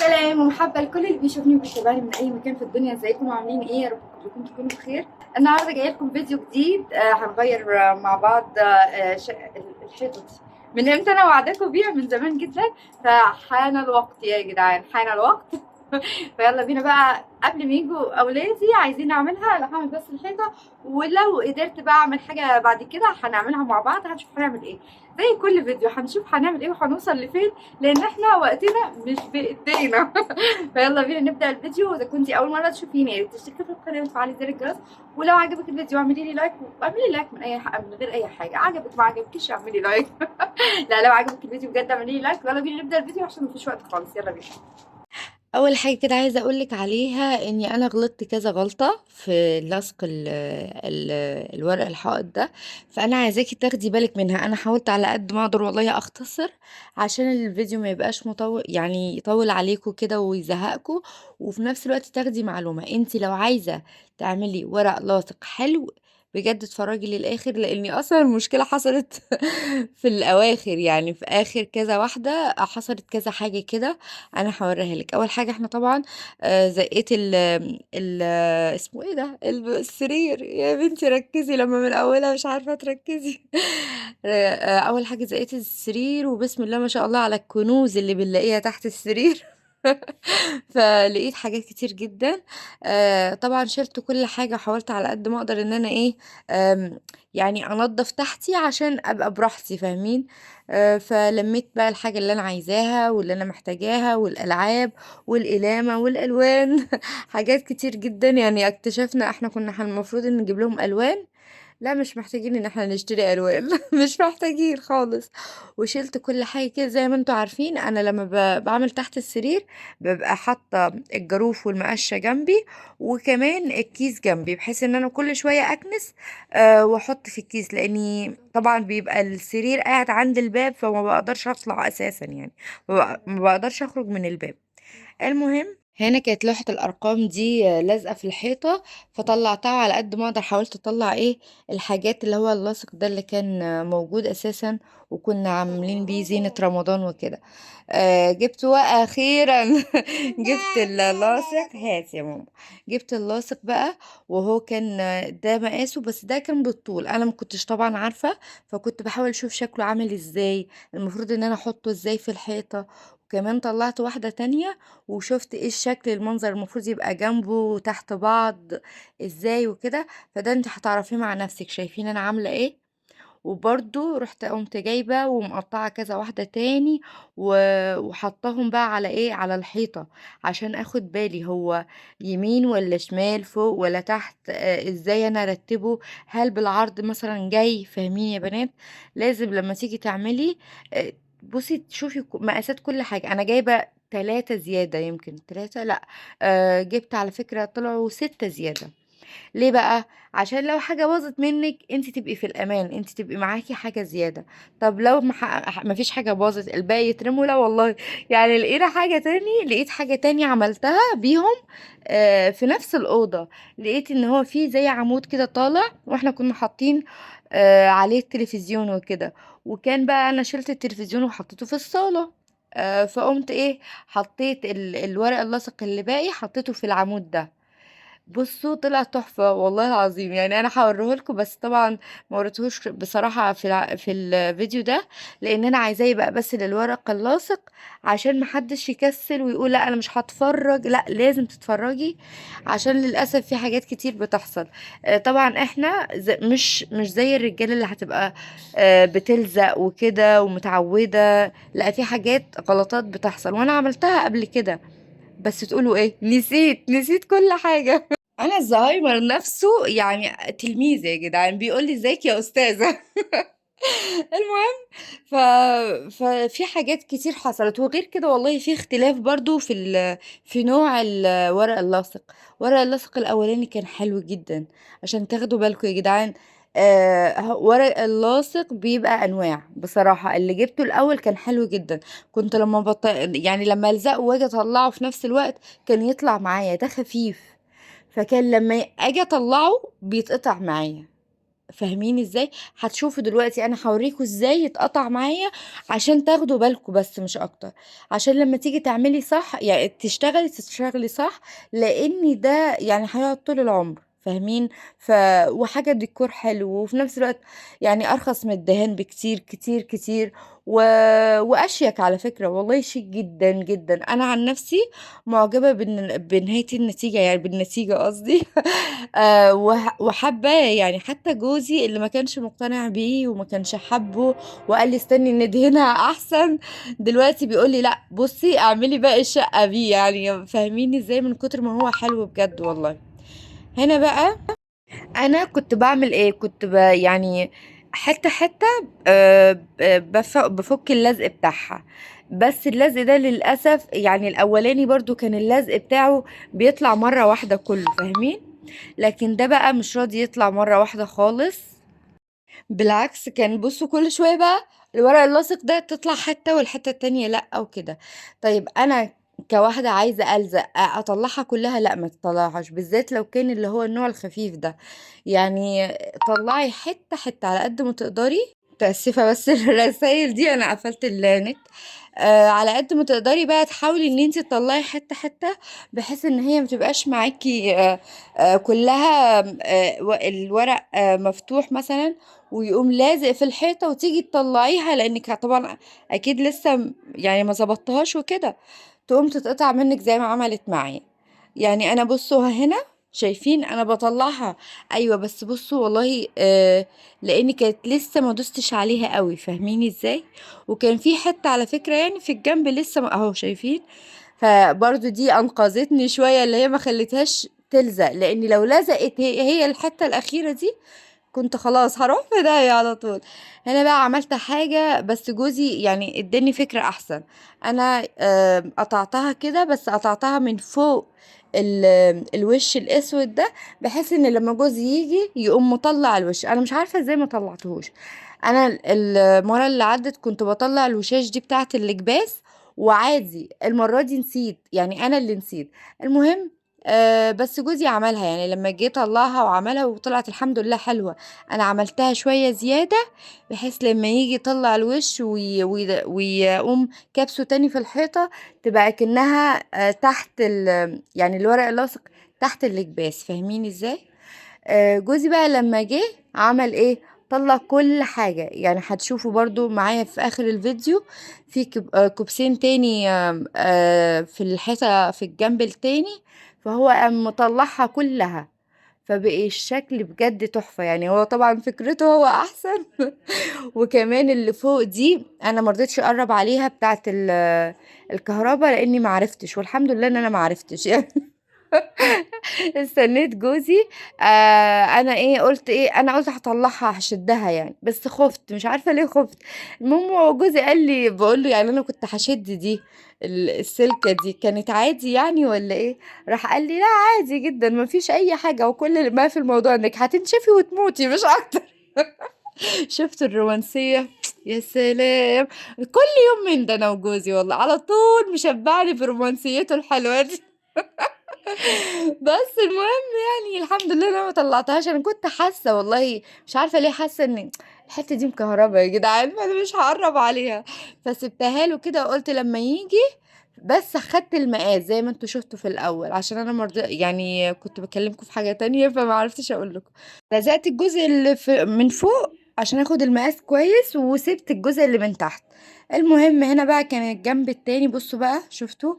سلام ومحبة لكل اللي بيشوفني وبيتابعني من أي مكان في الدنيا. ازيكم وعاملين ايه؟ يا رب كلكم تكونوا بخير. النهارده جايه لكم فيديو جديد. هنغير مع بعض الحيطة دي. من امتى انا وعداكم بيها؟ من زمان جدا. فحان الوقت يا جدعان، حان الوقت. فيلا بينا بقى، قبل ما يجوا اولادي عايزين نعملها. لا، هعمل بس الحيطه، ولو قدرت بقى اعمل حاجه بعد كده هنعملها مع بعض. هنشوف هنعمل ايه، زي كل فيديو هنشوف هنعمل ايه وهنوصل لفين، لان احنا وقتنا مش بايدينا. فيلا بينا نبدا الفيديو. واذا كنتي اول مره تشوفيني يا ريت تشتركي في القناه وتفعلي زر الجرس. ولو عجبك الفيديو اعملي لي لايك، واعملي لايك من اي حق، من غير اي حاجه. عجبك ما عجبكيش اعملي لايك. لا، لو عجبك الفيديو بجد اعملي لي لايك. يلا بينا نبدا الفيديو عشان مفيش وقت خالص. يلا بينا. اول حاجه كده عايزه اقولك عليها اني انا غلطت كذا غلطه في لصق ال الورق الحائط ده. فانا عايزاكي تاخدي بالك منها. انا حاولت على قد ما اقدر والله اختصر عشان الفيديو ما يبقاش مطول، يعني يطول عليكم كده ويزهقكم. وفي نفس الوقت تاخدي معلومه. انت لو عايزه تعملي ورق لاصق حلو بجد اتفرجي للاخر، لاني اصلا المشكله حصلت في الاواخر، يعني في اخر كذا واحده حصلت كذا حاجه كده. انا هوريها لك. اول حاجه احنا طبعا زقيت ال اسمه ايه ده، السرير. يا بنتي ركزي، لما من اولها مش عارفه تركزي. اول حاجه زقيت السرير، وبسم الله ما شاء الله على الكنوز اللي بنلاقيها تحت السرير. فلقيت حاجات كتير جدا. طبعا شلت كل حاجه، وحاولت على قد ما اقدر ان انا ايه، يعني انضف تحتي عشان ابقى براحتي، فاهمين؟ فلميت بقى الحاجة اللي انا عايزاها واللي انا محتاجاها، والالعاب والقلامة والالوان. حاجات كتير جدا. يعني اكتشفنا احنا كنا المفروض ان نجيب لهم الوان. لا، مش محتاجين ان احنا نشتري الوان. مش محتاجين خالص. وشلت كل حاجه كده. زي ما انتوا عارفين انا لما بعمل تحت السرير ببقى حاطه الجاروف والمقشه جنبي، وكمان الكيس جنبي، بحيث ان انا كل شويه اكنس واحط في الكيس، لاني طبعا بيبقى السرير قاعد عند الباب، فما بقدرش اطلع اساسا يعني. ما بقدرش اخرج من الباب. المهم هنا كانت لوحة الأرقام دي لازقة في الحيطة، فطلعتها على قد ما أقدر. حاولت أطلع إيه الحاجات اللي هو اللاصق ده اللي كان موجود أساسا، وكنا عاملين بيه زينة رمضان وكده. جبته أخيرا. جبت اللاصق. هات يا ماما. جبت اللاصق بقى. وهو كان ده مقاسه، بس ده كان بالطول. أنا ما كنتش طبعا عارفة، فكنت بحاول أشوف شكله عامل إزاي، المفروض إن أنا أحطه إزاي في الحيطة. وكمان طلعت واحدة تانية وشفت ايه الشكل، المنظر المفروض يبقى جنبه تحت بعض ازاي وكده. فده انت هتعرفيه مع نفسك. شايفين انا عاملة ايه؟ وبرضو رحت قمت جايبة ومقطعة كذا واحدة تاني وحطهم بقى على ايه، على الحيطة، عشان اخد بالي هو يمين ولا شمال، فوق ولا تحت، ازاي انا ارتبه. هل بالعرض مثلا جاي؟ فاهمين يا بنات؟ لازم لما تيجي تعملي بصي تشوفي مقاسات كل حاجة. انا جايبة 3 زيادة، يمكن 3، لا جبت على فكرة طلعوا 6 زيادة. ليه بقى؟ عشان لو حاجة باظت منك انت تبقي في الامان، انت تبقي معاكي حاجة زيادة. طب لو ما فيش حاجة باظت الباقي يترموا؟ لا والله. يعني لقينا حاجة تاني، لقيت حاجة تانية عملتها بيهم في نفس الأوضة. لقيت ان هو في زي عمود كده طالع، واحنا كنا حاطين عليه التلفزيون وكده. وكان بقى انا شلت التلفزيون وحطيته في الصالة. فقمت ايه، حطيت الورق اللاصق اللي باقي حطيته في العمود ده. بصوا طلع تحفة والله العظيم. يعني انا هوريه لكم، بس طبعا ما وريتهوش بصراحة في الفيديو ده، لان انا عايزاه يبقى بس للورق اللاصق، عشان محدش يكسل ويقول لا انا مش هتفرج. لا، لازم تتفرجي، عشان للاسف في حاجات كتير بتحصل. طبعا احنا مش زي الرجال اللي هتبقى بتلزق وكده ومتعودة. لا، في حاجات غلطات بتحصل، وانا عملتها قبل كده. بس تقولوا ايه، نسيت كل حاجة. انا الزهايمر نفسه يعني تلميذ يا جدعان، بيقول لي ازيك يا استاذه. المهم ف... ففي حاجات كتير حصلت. وغير كده والله في اختلاف برضو في نوع الورق اللاصق. ورق اللاصق الاولاني كان حلو جدا، عشان تاخدوا بالكم يا جدعان. ورق اللاصق بيبقى انواع. بصراحه اللي جبته الاول كان حلو جدا. كنت لما يعني لما الزقه واجي اطلعه في نفس الوقت كان يطلع معايا. ده خفيف، فكان لما اجي اطلعه بيتقطع معايا. فاهمين ازاي؟ هتشوفوا دلوقتي انا هوريكوا ازاي يتقطع معايا عشان تاخدوا بالكم بس مش اكتر، عشان لما تيجي تعملي صح يعني تشتغلي صح، لان ده يعني هيقعد طول العمر، فاهمين؟ ف وحاجه ديكور حلو وفي نفس الوقت يعني ارخص من الدهان بكتير كتير كتير، و... واشيك على فكره، والله شيك جدا جدا. انا عن نفسي معجبه بنهايه النتيجه، يعني بالنتيجه قصدي. وحابة يعني، حتى جوزي اللي ما كانش مقتنع بيه وما كانش حبه وقال لي استني ندهنها احسن، دلوقتي بيقول لي لا بصي اعملي باقي الشقة بيه، يعني فاهميني ازاي من كتر ما هو حلو بجد والله. هنا بقى انا كنت بعمل ايه، يعني حتة حتة، بفك اللزق بتاعها. بس اللزق ده للأسف يعني الأولاني برضو كان اللزق بتاعه بيطلع مرة واحدة كله، فاهمين؟ لكن ده بقى مش راضي يطلع مرة واحدة خالص، بالعكس كان بصوا كل شوية بقى الورق اللاصق ده تطلع حتة والحتة التانية لأ وكده. طيب أنا كواحدة عايزة ألزق أطلعها كلها، لأ ما تطلعهاش، بالذات لو كان اللي هو النوع الخفيف ده، يعني طلعي حتة حتة على قد ما تقدري. متأسفة بس الرسايل دي أنا قفلت النت. على قد ما تقدري بقى تحاولي ان انت تطلعي حتة حتة، بحيث ان هي متبقاش معاكي كلها الورق مفتوح مثلا ويقوم لازق في الحيطة وتيجي تطلعيها، لانك طبعا اكيد لسه يعني ما ظبطتهاش وكده، تقوم تتقطع منك زي ما عملت معي. يعني انا بصوا هنا شايفين انا بطلعها، ايوه بس بصوا والله لاني كانت لسه ما دوستش عليها قوي، فاهميني ازاي؟ وكان في حتة على فكرة يعني في الجنب لسه اهو شايفين، فبرضو دي انقذتني شوية اللي هي ما خلتهاش تلزق، لان لو لزقت هي الحتة الاخيرة دي كنت خلاص هروح في داهية على طول. هنا بقى عملت حاجة بس جوزي يعني اداني فكرة احسن. انا قطعتها كده بس قطعتها من فوق الوش الاسود ده، بحيث ان لما جوزي يجي يقوم مطلع الوش. انا مش عارفة ازاي ما طلعتهوش. انا المرة اللي عدت كنت بطلع الوشاش دي بتاعة الاكباس وعادي، المرة دي نسيت، يعني انا اللي نسيت. المهم بس جوزي عملها، يعني لما جه طلعها وعملها وطلعت الحمد لله حلوة. انا عملتها شوية زيادة بحيث لما يجي يطلع الوش ويقوم كابسه تاني في الحيطة، تبقى كأنها تحت يعني الورق اللاصق تحت الاكباس، فاهمين ازاي؟ جوزي بقى لما جه عمل ايه، طلع كل حاجة، يعني هتشوفوا برضو معايا في اخر الفيديو في كوبسين تاني في الحيطة في الجنب التاني، فهو قام مطلعها كلها، فبقي الشكل بجد تحفة. يعني هو طبعا فكرته هو احسن. وكمان اللي فوق دي انا مرضتش اقرب عليها بتاعت الكهرباء لاني معرفتش، والحمد لله ان انا معرفتش يعني. استنيت جوزي. انا ايه قلت ايه، انا قلت هطلعها هشدها يعني، بس خفت مش عارفه ليه خفت. المهم هو جوزي قال لي، بقول له يعني انا كنت هشد دي السلكه دي كانت عادي يعني ولا ايه؟ راح قال لي لا عادي جدا ما فيش اي حاجه، وكل ما في الموضوع انك هتنشفي وتموتي مش اكتر. شفت الرومانسيه؟ يا سلام، كل يوم من ده انا وجوزي والله على طول مشبعني برومانسيته الحلوه دي. بس المهم يعني الحمد لله انا ما طلعتهاش. انا كنت حاسه والله مش عارفه ليه حاسه ان الحته دي مكهربه يا جدعان، فانا مش هقرب عليها، فسبتها له كده وقلت لما يجي بس خدت المقاس زي ما انتوا شفتوا في الاول، عشان انا يعني كنت بكلمكم في حاجه تانية فما عرفتش اقول لكم. لزقت الجزء اللي من فوق عشان اخد المقاس كويس، وسبت الجزء اللي من تحت. المهم هنا بقى كان الجنب التاني، بصوا بقى شفتوا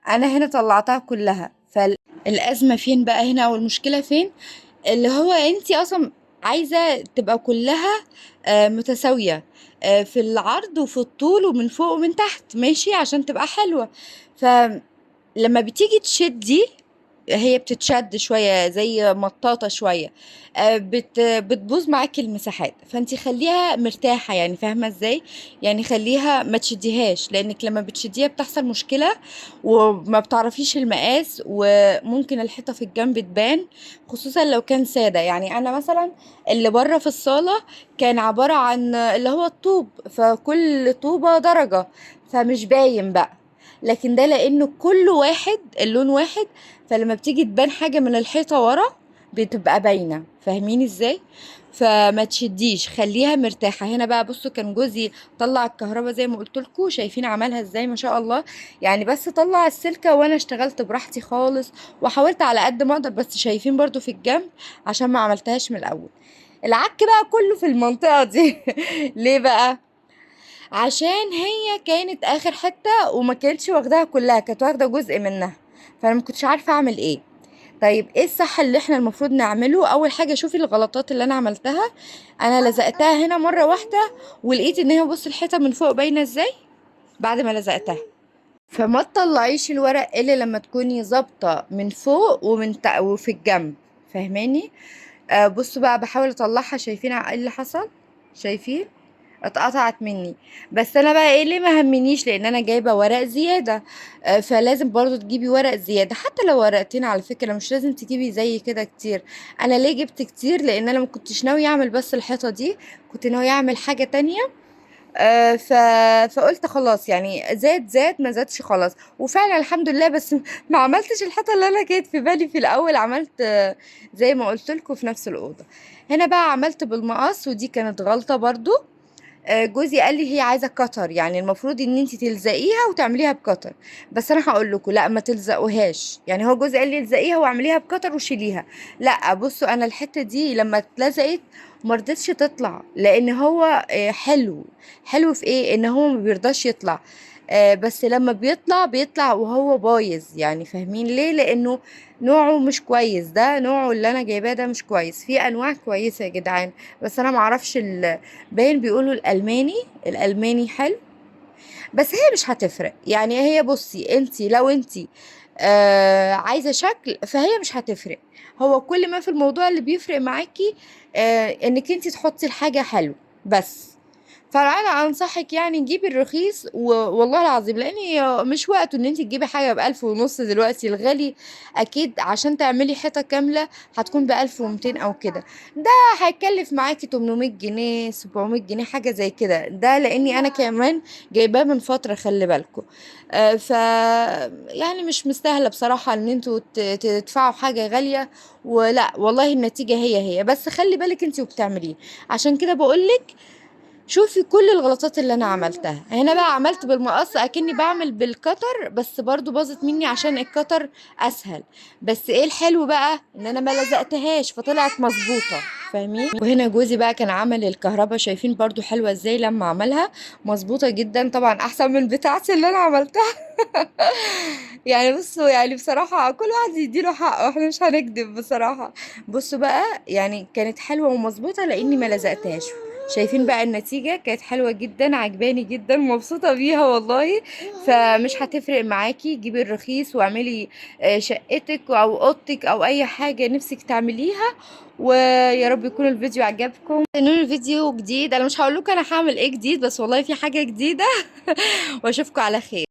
انا هنا طلعتها كلها. الأزمة فين بقى هنا أو المشكلة فين؟ اللي هو انتي أصلا عايزة تبقى كلها متساوية في العرض وفي الطول ومن فوق ومن تحت، ماشي عشان تبقى حلوة. فلما بتيجي تشدي هي بتتشد شوية زي مطاطة شوية، بتبوظ معاكي المساحات، فانتي خليها مرتاحة، يعني فاهمة ازاي؟ يعني خليها ما تشديهاش، لانك لما بتشديها بتحصل مشكلة وما بتعرفيش المقاس، وممكن الحيطة في الجنب تبان، خصوصا لو كان سادة. يعني انا مثلا اللي بره في الصالة كان عبارة عن اللي هو الطوب، فكل طوبة درجة فمش باين بقى، لكن ده لانه كل واحد اللون واحد، فلما بتيجي تبان حاجة من الحيطة ورا بتبقى باينه، فاهمين ازاي؟ فما تشديش، خليها مرتاحه. هنا بقى بصوا كان جوزي طلع الكهرباء زي ما قلت لكم، شايفين عملها ازاي ما شاء الله. يعني بس طلع السلكه وانا اشتغلت براحتي خالص، وحاولت على قد ما اقدر، بس شايفين برضو في الجنب عشان ما عملتهاش من الاول. العك بقى كله في المنطقه دي. ليه بقى؟ عشان هي كانت اخر حته وما كانتش واخداها كلها، كانت واخده جزء منها، فانا ما كنتش عارفه اعمل ايه. طيب ايه الصح اللي احنا المفروض نعمله؟ اول حاجه شوفي الغلطات اللي انا عملتها. انا لزقتها هنا مره واحده، ولقيت ان هي بص الحيطه من فوق باينه ازاي بعد ما لزقتها. فما تطلعيش الورق الا لما تكوني ظابطه من فوق وفي الجنب، فاهماني؟ بصوا بقى بحاول اطلعها، شايفين ايه اللي حصل؟ شايفين اتقطعت مني. بس انا بقى ايه اللي ما همنيش، لان انا جايبه ورق زياده. فلازم برضو تجيبي ورق زياده، حتى لو ورقتين على فكره، مش لازم تجيبي زي كده كتير. انا ليه جبت كتير؟ لان انا ما كنتش ناويه اعمل بس الحيطه دي، كنت ناويه اعمل حاجه تانية. آه ف... فقلت خلاص يعني زاد ما زادش خلاص. وفعلا الحمد لله، بس ما عملتش الحيطه اللي انا كانت في بالي في الاول، عملت زي ما قلت لكم في نفس الاوضه. هنا بقى عملت بالمقص، ودي كانت غلطه برضو. جوزي قال لي هي عايزه كتر، يعني المفروض ان انت تلزقيها وتعمليها بكتر. بس انا هقول لكم لا، ما تلزقوهاش. يعني هو جوزي قال لي الزقيها واعمليها بكتر وشيليها. لا بصوا، انا الحته دي لما اتلزقت ما رضتش تطلع، لان هو حلو في ايه؟ ان هو ما بيرضاش يطلع. بس لما بيطلع وهو بايظ، يعني فاهمين ليه؟ لانه نوعه مش كويس. ده نوعه اللي انا جايباه ده مش كويس، في انواع كويسه يا جدعان، بس انا معرفش باين بيقولوا الالماني حلو. بس هي مش هتفرق، يعني هي بصي انتي لو انتي عايزة شكل فهي مش هتفرق. هو كل ما في الموضوع اللي بيفرق معاكي انك انتي تحطي الحاجة حلو بس. فانا انصحك يعني جيبي الرخيص، والله العظيم، لان هي مش وقته ان انت تجيبي حاجه ب1500 دلوقتي. الغالي اكيد عشان تعملي حيطه كامله هتكون ب1200 او كده. ده هيكلف معاكي 800 جنيه 700 جنيه، حاجه زي كده. ده لاني انا كمان جايباه من فتره، خلي بالكم. ف يعني مش مستاهله بصراحه ان انتوا تدفعوا حاجه غاليه. ولا والله النتيجه هي بس خلي بالك انت وبتعمليه. عشان كده بقولك شوفي كل الغلطات اللي انا عملتها. هنا بقى عملت بالمقص اكني بعمل بالكتر، بس برضو باظت مني عشان الكتر اسهل. بس ايه الحلو بقى؟ ان انا ما لزقتهاش فطلعت مظبوطه، فاهمين؟ وهنا جوزي بقى كان عمل الكهرباء، شايفين برضو حلوه ازاي لما عملها؟ مظبوطه جدا طبعا، احسن من بتاعتي اللي انا عملتها. يعني بصوا، يعني بصراحه كل واحد يديله حقه، احنا مش هنكذب بصراحه. بصوا بقى، يعني كانت حلوه ومظبوطه لاني ما لزقتهاش. شايفين بقى النتيجة كانت حلوة جدا، عجباني جدا، مبسوطة بيها والله. فمش هتفرق معاكي، جيبي الرخيص واعملي شقتك او اوضتك او اي حاجة نفسك تعمليها. ويا رب يكون الفيديو عجبكم. استنوني الفيديو جديد، انا مش هقول لكم انا هعمل ايه جديد، بس والله في حاجة جديدة. واشوفكم على خير.